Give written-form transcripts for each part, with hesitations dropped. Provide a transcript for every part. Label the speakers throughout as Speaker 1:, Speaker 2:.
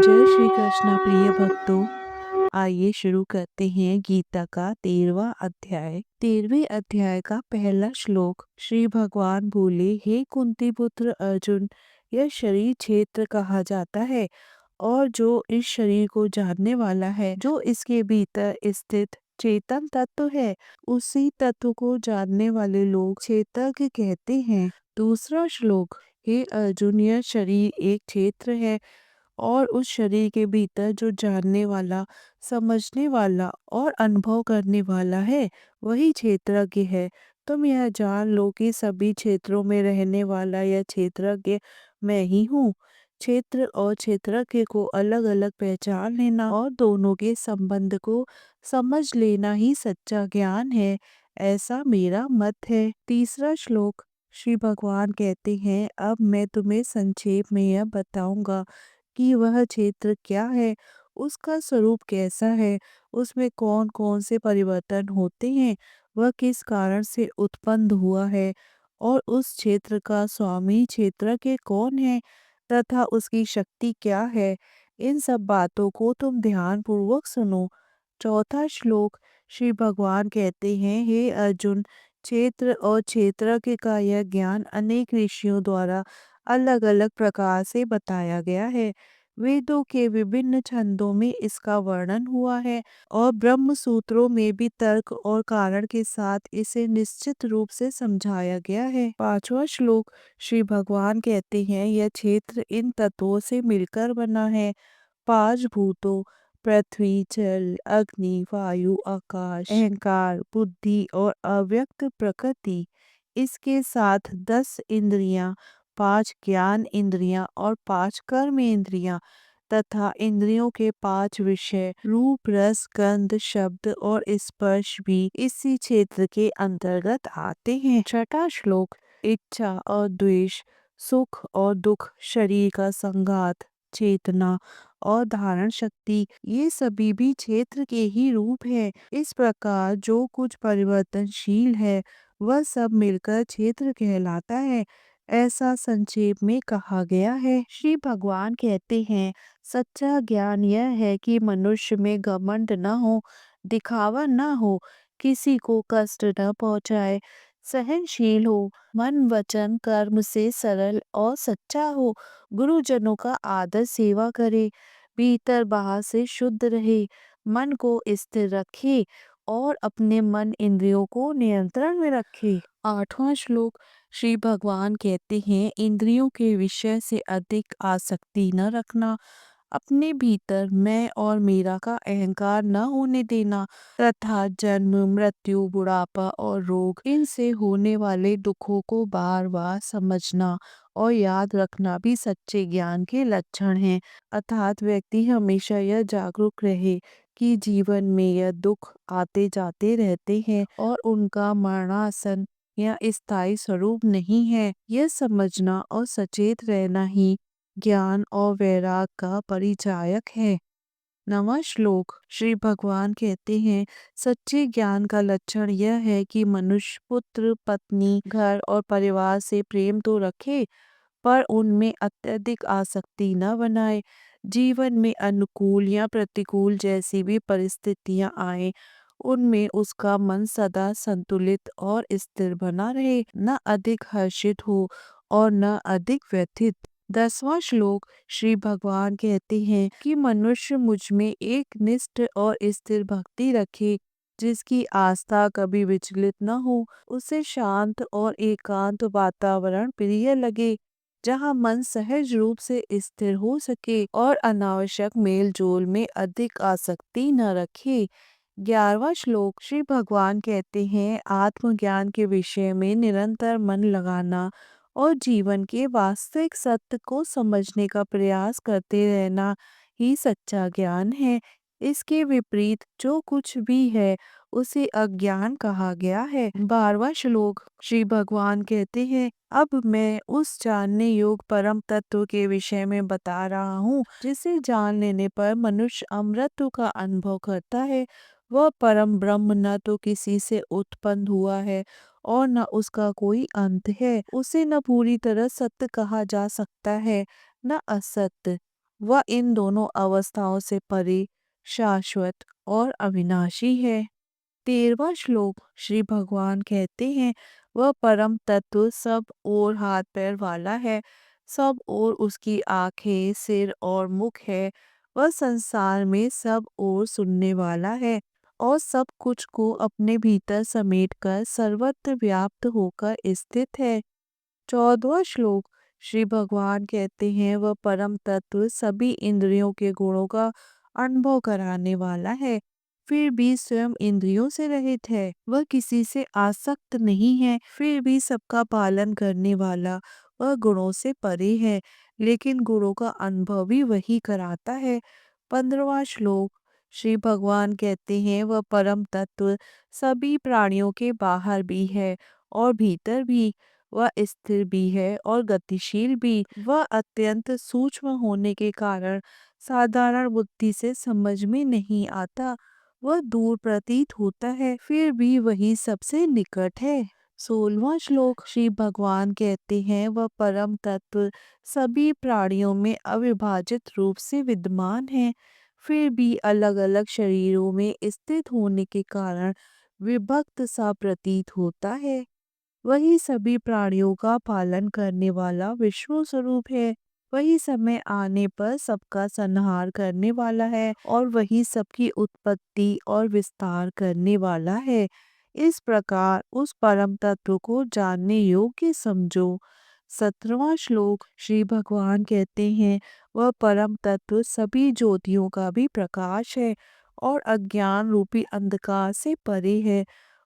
Speaker 1: जय श्री कृष्णा प्रिय भक्तों। आइए शुरू करते हैं गीता का 13वां अध्याय। 13वें अध्याय का पहला श्लोक। श्री भगवान बोले, हे कुंती पुत्र अर्जुन, यह शरीर क्षेत्र कहा जाता है और जो इस शरीर को जानने वाला है, जो इसके भीतर स्थित चेतन तत्व है, उसी तत्व को जानने वाले लोग चेतज्ञ कहते हैं। दूसरा श्लोक। हे अर्जुन, यह शरीर एक क्षेत्र है और उस शरीर के भीतर जो जानने वाला, समझने वाला और अनुभव करने वाला है, वही क्षेत्रज्ञ है। तुम यह जान लो कि सभी क्षेत्रों में रहने वाला यह क्षेत्रज्ञ मैं ही हूँ। क्षेत्र और क्षेत्रज्ञ को अलग अलग पहचान लेना और दोनों के संबंध को समझ लेना ही सच्चा ज्ञान है, ऐसा मेरा मत है। तीसरा श्लोक। श्री भगवान कहते हैं, अब मैं तुम्हें संक्षेप में यह बताऊंगा कि वह क्षेत्र क्या है, उसका स्वरूप कैसा है, उसमें कौन कौन से परिवर्तन होते हैं, वह किस कारण से उत्पन्न हुआ है और उस क्षेत्र का स्वामी क्षेत्र के कौन है तथा उसकी शक्ति क्या है। इन सब बातों को तुम ध्यान पूर्वक सुनो। चौथा श्लोक। श्री भगवान कहते हैं, हे अर्जुन, क्षेत्र और क्षेत्रज्ञ का यह ज्ञान अनेक ऋषियों द्वारा अलग अलग प्रकार से बताया गया है। वेदों के विभिन्न छंदों में इसका वर्णन हुआ है और ब्रह्म सूत्रों में भी तर्क और कारण के साथ इसे निश्चित रूप से समझाया गया है। पांचवा श्लोक। श्री भगवान कहते हैं, यह क्षेत्र इन तत्वों से मिलकर बना है। पांच भूतों पृथ्वी, जल, अग्नि, वायु, आकाश, अहंकार, बुद्धि और अव्यक्त प्रकृति। इसके साथ 10 इंद्रियां, 5 ज्ञान इंद्रियां और 5 कर्म इंद्रियां तथा इंद्रियों के 5 विषय रूप, रस, गंध, शब्द और स्पर्श भी इसी क्षेत्र के अंतर्गत आते हैं। छठा श्लोक। इच्छा और द्वेष, सुख और दुख, शरीर का संघात, चेतना और धारण शक्ति, ये सभी भी क्षेत्र के ही रूप है। इस प्रकार जो कुछ परिवर्तनशील है, वह सब मिलकर क्षेत्र कहलाता है, ऐसा संक्षेप में कहा गया है। श्री भगवान कहते हैं, सच्चा ज्ञान यह है कि मनुष्य में घमंड न हो, दिखावा न हो, किसी को कष्ट न पहुंचाए, सहनशील हो, मन वचन कर्म से सरल और सच्चा हो, गुरुजनों का आदर सेवा करे, भीतर बाहर से शुद्ध रहे, मन को स्थिर रखे और अपने मन इंद्रियों को नियंत्रण में रखे। आठवां श्लोक। श्री भगवान कहते हैं, इंद्रियों के विषय से अधिक आसक्ति न रखना, अपने भीतर मैं और मेरा का अहंकार न होने देना तथा जन्म, मृत्यु, बुढ़ापा और रोग, इनसे होने वाले दुखों को बार बार समझना और याद रखना भी सच्चे ज्ञान के लक्षण हैं। अर्थात व्यक्ति हमेशा यह जागरूक रहे कि जीवन में यह दुख आते जाते रहते हैं और उनका मरणासन या स्थायी स्वरूप नहीं है। यह समझना और सचेत रहना ही ज्ञान और वैराग का परिचायक है। नवा श्लोक। श्री भगवान कहते हैं, सच्चे ज्ञान का लक्षण यह है कि मनुष्य पुत्र, पत्नी, घर और परिवार से प्रेम तो रखे, पर उनमें अत्यधिक आसक्ति न बनाए। जीवन में अनुकूल या प्रतिकूल जैसी भी परिस्थितियां आए, उनमें उसका मन सदा संतुलित और स्थिर बना रहे, न अधिक हर्षित हो और न अधिक व्यथित। 10वां श्लोक। श्री भगवान कहते हैं कि मनुष्य मुझ में एक निष्ठ और स्थिर भक्ति रखे, जिसकी आस्था कभी विचलित न हो, उसे शांत और एकांत वातावरण प्रिय लगे, जहाँ मन सहज रूप से स्थिर हो सके और अनावश्यक मेल जोल में अधिक आसक्ति न रखे। 11वां श्लोक। श्री भगवान कहते हैं, आत्मज्ञान के विषय में निरंतर मन लगाना और जीवन के वास्तविक सत्य को समझने का प्रयास करते रहना ही सच्चा ज्ञान है। इसके विपरीत जो कुछ भी है, उसे अज्ञान कहा गया है। 12वां श्लोक। श्री भगवान कहते हैं, अब मैं उस जानने योग्य परम तत्व के विषय में बता रहा हूँ, जिसे जान लेने पर मनुष्य अमृत का अनुभव करता है। वह परम ब्रह्म न तो किसी से उत्पन्न हुआ है और न उसका कोई अंत है। उसे न पूरी तरह सत्य कहा जा सकता है, न असत्य। वह इन दोनों अवस्थाओं से परे, शाश्वत और अविनाशी है। 13वां श्लोक श्री भगवान कहते हैं, वह परम तत्व सब और हाथ पैर वाला है, सब और उसकी आंखें, सिर और मुख है। वह संसार में सब और सुनने वाला है और सब कुछ को अपने भीतर समेटकर सर्वत्र व्याप्त होकर स्थित है। 14वां श्लोक श्री भगवान कहते हैं, वह परम तत्व सभी इंद्रियों के गुणों का अनुभव कराने वाला है, फिर भी स्वयं इंद्रियों से रहित है। वह किसी से आसक्त नहीं है, फिर भी सबका पालन करने वाला। वह गुणों से परे है, लेकिन गुणों का अनुभव भी वही कराता है। 15वां श्लोक श्री भगवान कहते हैं, वह परम तत्व सभी प्राणियों के बाहर भी है और भीतर भी। वह स्थिर भी है और गतिशील भी। वह अत्यंत सूक्ष्म होने के कारण साधारण बुद्धि से समझ में नहीं आता। वह दूर प्रतीत होता है, फिर भी वही सबसे निकट है। 16वां श्लोक श्री भगवान कहते हैं, वह परम तत्व सभी प्राणियों में अविभाजित रूप से विद्यमान है, फिर भी अलग अलग शरीरों में स्थित होने के कारण विभक्त सा प्रतीत होता है। वही सभी प्राणियों का पालन करने वाला विष्णु स्वरूप है। वही समय आने पर सबका संहार करने वाला है और वही सबकी उत्पत्ति और विस्तार करने वाला है। इस प्रकार उस परम तत्व को जानने योग्य समझो। 17वां श्लोक श्री भगवान कहते हैं, वह परम तत्व सभी ज्योतियों का भी प्रकाश है और अज्ञान रूपी अंधकार से परे है।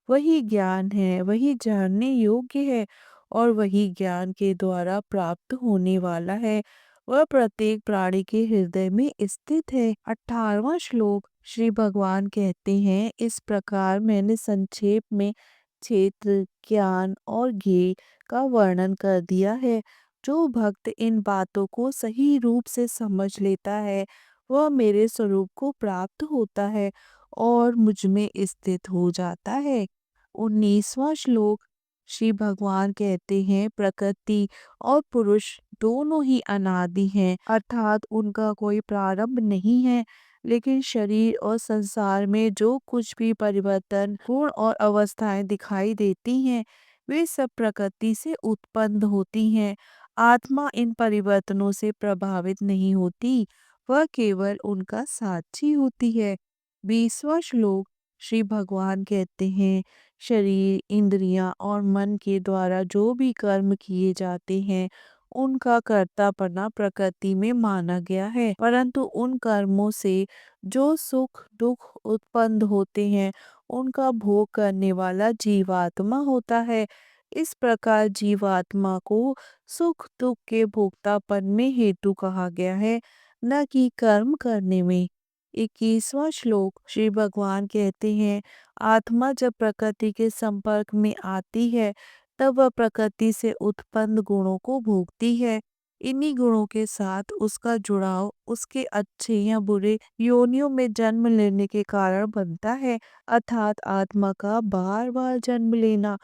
Speaker 1: वही ज्ञान है, वही जानने योग्य है और वही ज्ञान के द्वारा प्राप्त होने वाला है। वह प्रत्येक प्राणी के हृदय में स्थित है। 18वां श्लोक श्री भगवान कहते हैं, इस प्रकार मैंने संक्षेप में क्षेत्र, ज्ञान और ज्ञेय का वर्णन कर दिया है। जो भक्त इन बातों को सही रूप से समझ लेता है, वह मेरे स्वरूप को प्राप्त होता है और मुझ में स्थित हो जाता है। 19वां श्लोक श्री भगवान कहते हैं, प्रकृति और पुरुष दोनों ही अनादि हैं, अर्थात उनका कोई प्रारंभ नहीं है। लेकिन शरीर और संसार में जो कुछ भी परिवर्तन, गुण और अवस्थाएं दिखाई देती हैं, वे सब प्रकृति से उत्पन्न होती हैं। आत्मा इन परिवर्तनों से प्रभावित नहीं होती, वह केवल उनका साक्षी होती है। 20वां श्लोक श्री भगवान कहते हैं, शरीर, इंद्रियां और मन के द्वारा जो भी कर्म किए जाते हैं, उनका कर्तापना प्रकृति में माना गया है, परंतु उन कर्मों से जो सुख दुख उत्पन्न होते हैं, उनका भोग करने वाला जीवात्मा होता है। इस प्रकार जीवात्मा को सुख दुख के भोक्तापन में हेतु कहा गया है, न कि कर्म करने में। 21वां श्लोक श्री भगवान कहते हैं, आत्मा जब प्रकृति के संपर्क में आती है, तब वह प्रकृति से उत्पन्न गुणों को भोगती है। इन्हीं गुणों के साथ उसका जुड़ाव उसके अच्छे या बुरे योनियों में जन्म लेने के कारण बनता है, अर्थात आत्मा का बार बार जन्म लेना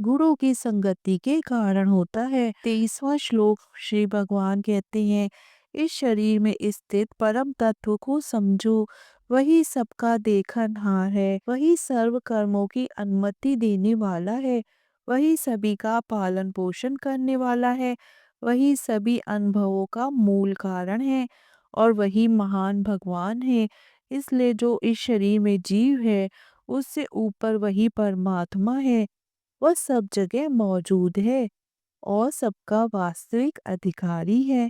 Speaker 1: गुणों की संगति के कारण होता है। 23वां श्लोक श्री भगवान कहते हैं, इस शरीर में स्थित परम तत्व को समझो। वही सबका देखनहार है, वही सर्व कर्मों की अनुमति देने वाला है, वही सभी का पालन पोषण करने वाला है, वही सभी अनुभवों का मूल कारण है और वही महान भगवान है। इसलिए जो इस शरीर में जीव है, उससे ऊपर वही परमात्मा है। वह सब जगह मौजूद है और सबका वास्तविक अधिकारी है।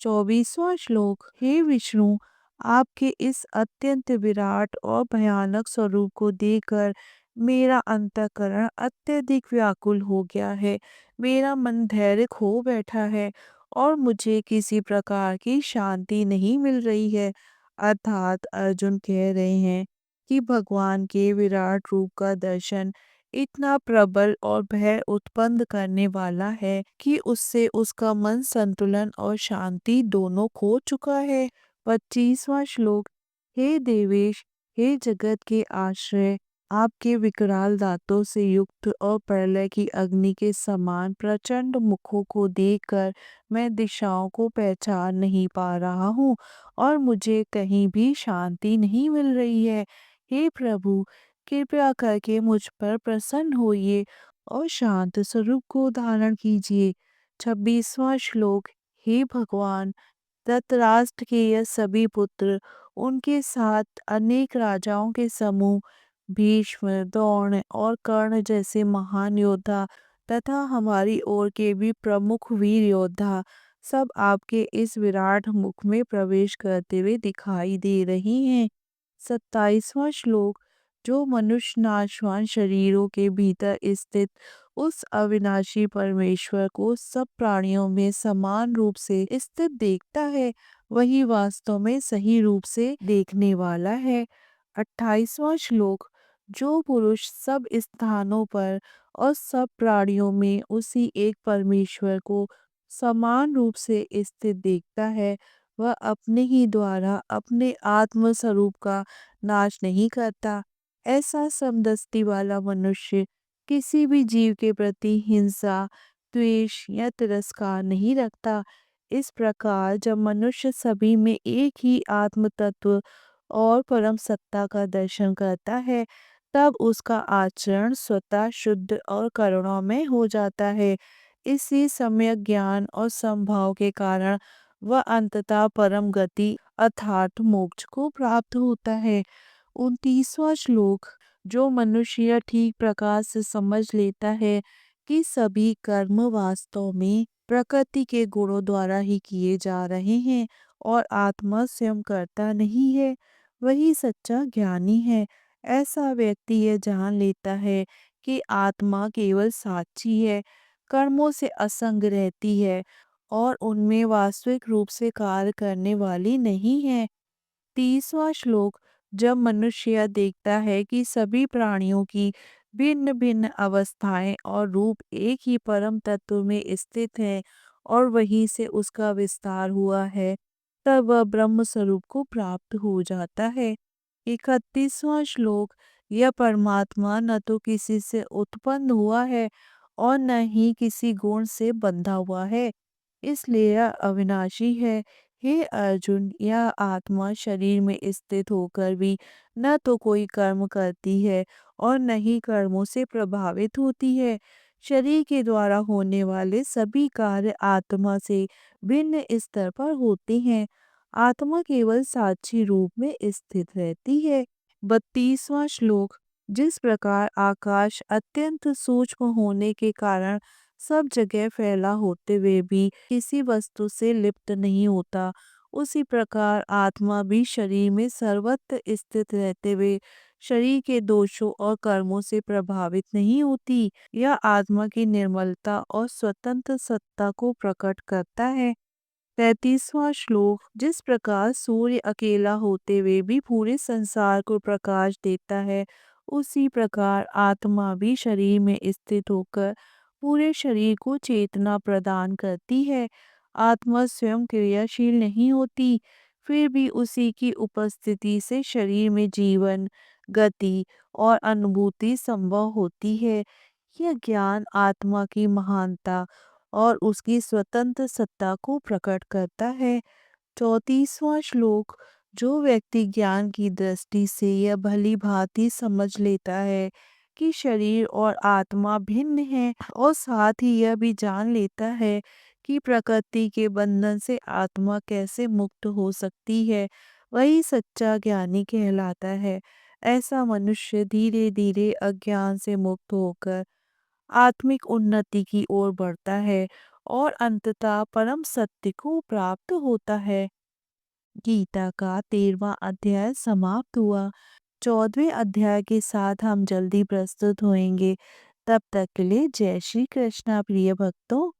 Speaker 1: 24वां श्लोक हे विष्णु, आपके इस अत्यंत विराट और भयानक स्वरूप को देखकर मेरा अंतःकरण अत्यधिक व्याकुल हो गया है। मेरा मन धैर्य खो बैठा है और मुझे किसी प्रकार की शांति नहीं मिल रही है। अर्थात अर्जुन कह रहे हैं कि भगवान के विराट रूप का दर्शन इतना प्रबल और भय उत्पन्न करने वाला है कि उससे उसका मन संतुलन और शांति दोनों खो चुका है। 25वां श्लोक हे देवेश, हे जगत के आश्रय, आपके विकराल दांतों से युक्त और प्रलय की अग्नि के समान प्रचंड मुखों को देखकर मैं दिशाओं को पहचान नहीं पा रहा हूँ और मुझे कहीं भी शांति नहीं मिल रही है। हे प्रभु, कृपया करके मुझ पर प्रसन्न होइए और शांत स्वरूप को धारण कीजिए। 26वां श्लोक। हे भगवान, धृतराष्ट्र के यह सभी पुत्र, उनके साथ अनेक राजाओं के समूह, भीष्म, द्रोण और कर्ण जैसे महान योद्धा तथा हमारी ओर के भी प्रमुख वीर योद्धा सब आपके इस विराट मुख में प्रवेश करते हुए दिखाई दे रही हैं। 27वां श्लोक। जो मनुष्य नाशवान शरीरों के भीतर स्थित उस अविनाशी परमेश्वर को सब प्राणियों में समान रूप से स्थित देखता है, वही वास्तव में सही रूप से देखने वाला है। 28वां श्लोक। जो पुरुष सब स्थानों पर और सब प्राणियों में उसी एक परमेश्वर को समान रूप से स्थित देखता है, वह अपने ही द्वारा अपने आत्म स्वरूप का नाश नहीं करता। ऐसा समदृष्टि वाला मनुष्य किसी भी जीव के प्रति हिंसा, द्वेष या तिरस्कार नहीं रखता। इस प्रकार जब मनुष्य सभी में एक ही आत्म तत्व और परम सत्ता का दर्शन करता है, तब उसका आचरण स्वतः शुद्ध और करुणामय हो जाता है। इसी सम्यक ज्ञान और समभाव के कारण वह अंततः परम गति अर्थात मोक्ष को प्राप्त होता है। 29वां श्लोक। जो मनुष्य यह ठीक प्रकार से समझ लेता है कि सभी कर्म वास्तव में प्रकृति के गुणों द्वारा ही किए जा रहे हैं और आत्मा स्वयं करता नहीं है, वही सच्चा ज्ञानी है। ऐसा व्यक्ति यह जान लेता है कि आत्मा केवल साक्षी है, कर्मों से असंग रहती है और उनमें वास्तविक रूप से कार्य करने वाली नहीं है। 30वां श्लोक। जब मनुष्य यह देखता है कि सभी प्राणियों की भिन्न भिन्न अवस्थाएं और रूप एक ही परम तत्व में स्थित है और वहीं से उसका विस्तार हुआ है, तब वह ब्रह्म स्वरूप को प्राप्त हो जाता है। 31वां श्लोक। यह परमात्मा न तो किसी से उत्पन्न हुआ है और न ही किसी गुण से बंधा हुआ है, इसलिए यह अविनाशी है। हे अर्जुन, यह आत्मा शरीर में स्थित होकर भी न तो कोई कर्म करती है और न ही कर्मों से प्रभावित होती है। शरीर के द्वारा होने वाले सभी कार्य आत्मा से भिन्न स्तर पर होते हैं। आत्मा केवल साक्षी रूप में स्थित रहती है। 32वां श्लोक। जिस प्रकार आकाश अत्यंत सूक्ष्म होने के कारण सब जगह फैला होते हुए भी किसी वस्तु से लिप्त नहीं होता, उसी प्रकार आत्मा भी शरीर में सर्वत्र स्थित रहते हुए शरीर के दोषों और कर्मों से प्रभावित नहीं होती। यह आत्मा की निर्मलता और स्वतंत्र सत्ता को प्रकट करता है। 33वां श्लोक। जिस प्रकार सूर्य अकेला होते हुए भी पूरे संसार को प्रकाश देता है, उसी प्रकार आत्मा भी शरीर में स्थित होकर पूरे शरीर को चेतना प्रदान करती है। आत्मा स्वयं क्रियाशील नहीं होती, फिर भी उसी की उपस्थिति से शरीर में जीवन, गति और अनुभूति संभव होती है। यह ज्ञान आत्मा की महानता और उसकी स्वतंत्र सत्ता को प्रकट करता है। 34वां श्लोक। जो व्यक्ति ज्ञान की दृष्टि से यह भली भांति समझ लेता है कि शरीर और आत्मा भिन्न है और साथ ही यह भी जान लेता है कि प्रकृति के बंधन से आत्मा कैसे मुक्त हो सकती है, वही सच्चा ज्ञानी कहलाता है। ऐसा मनुष्य धीरे धीरे अज्ञान से मुक्त होकर आत्मिक उन्नति की ओर बढ़ता है और अंततः परम सत्य को प्राप्त होता है। गीता का 13वां अध्याय समाप्त हुआ। 14वें अध्याय के साथ हम जल्दी प्रस्तुत होंगे। तब तक के लिए जय श्री कृष्णा प्रिय भक्तों।